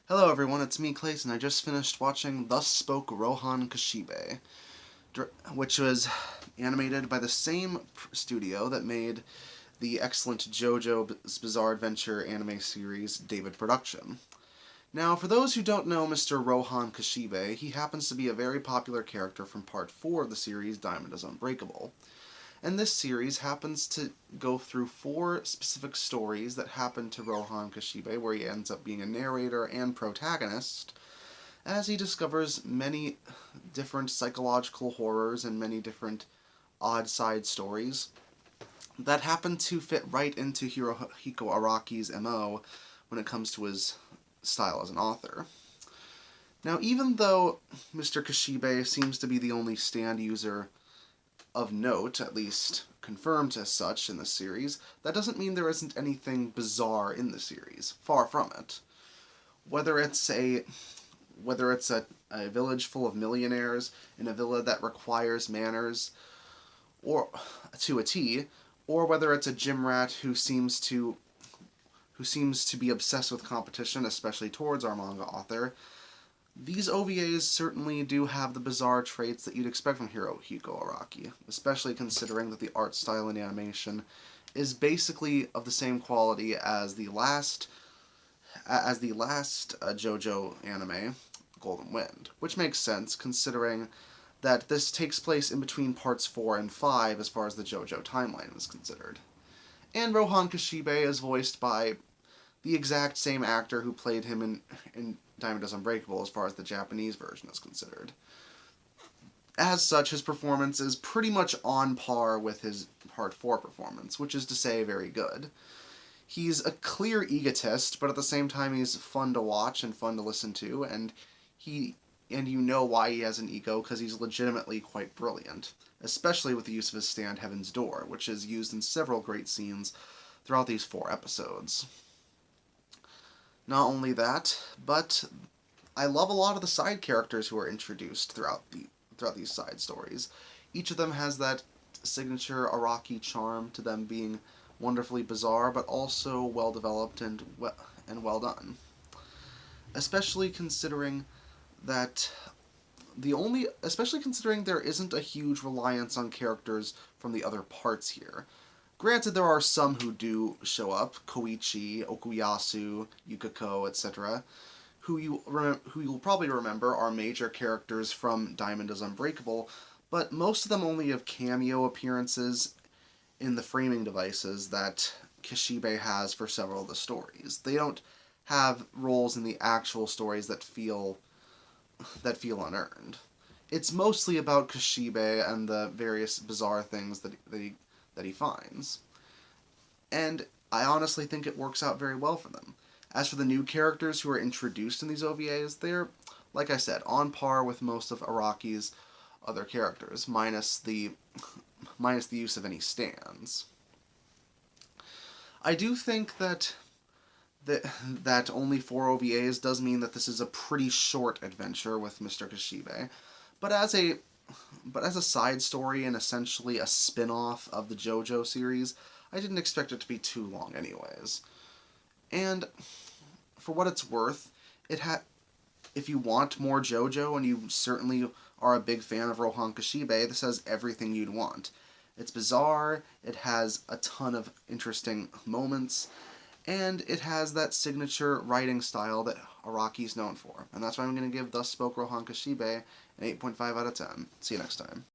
Hello everyone, it's me Clayton. I just finished watching Thus Spoke Rohan Kishibe, which was animated by the same studio that made the excellent JoJo's Bizarre Adventure anime series David Production. Now, for those who don't know Mr. Rohan Kishibe, he happens to be a very popular character from Part 4 of the series Diamond is Unbreakable. And this series happens to go through four specific stories that happen to Rohan Kishibe, where he ends up being a narrator and protagonist, as he discovers many different psychological horrors and many different odd side stories that happen to fit right into Hirohiko Araki's MO when it comes to his style as an author. Now, even though Mr. Kishibe seems to be the only stand user of note, at least confirmed as such in the series, that doesn't mean there isn't anything bizarre in the series. Far from it. Whether it's a a village full of millionaires in a villa that requires manners or to a T, or whether it's a gym rat who seems to be obsessed with competition, especially towards our manga author, these OVAs certainly do have the bizarre traits that you'd expect from Hirohiko Araki, especially considering that the art style and animation is basically of the same quality as the last JoJo anime, Golden Wind, which makes sense considering that this takes place in between parts 4 and 5 as far as the JoJo timeline is considered. And Rohan Kishibe is voiced by the exact same actor who played him in Diamond is Unbreakable as far as the Japanese version is considered. As such, his performance is pretty much on par with his Part 4 performance, which is to say, very good. He's a clear egotist, but at the same time he's fun to watch and fun to listen to, and you know why he has an ego, because he's legitimately quite brilliant, especially with the use of his stand Heaven's Door, which is used in several great scenes throughout these 4 episodes. Not only that, but I love a lot of the side characters who are introduced throughout these side stories. Each of them has that signature Araki charm to them being wonderfully bizarre, but also well developed and well done. Especially considering that especially considering there isn't a huge reliance on characters from the other parts here. Granted, there are some who do show up, Koichi, Okuyasu, Yukiko, etc., who you'll probably remember are major characters from Diamond is Unbreakable, but most of them only have cameo appearances in the framing devices that Kishibe has for several of the stories. They don't have roles in the actual stories that feel unearned. It's mostly about Kishibe and the various bizarre things that he finds. And I honestly think it works out very well for them. As for the new characters who are introduced in these OVAs, they're, like I said, on par with most of Araki's other characters, minus the use of any stands. I do think that only 4 OVAs does mean that this is a pretty short adventure with Mr. Kishibe, but as a side story and essentially a spin-off of the JoJo series, I didn't expect it to be too long anyways. And for what it's worth, if you want more JoJo and you certainly are a big fan of Rohan Kishibe, this has everything you'd want. It's bizarre, it has a ton of interesting moments, and it has that signature writing style that Araki's known for. And that's why I'm going to give Thus Spoke Rohan Kishibe an 8.5 out of 10. See you next time.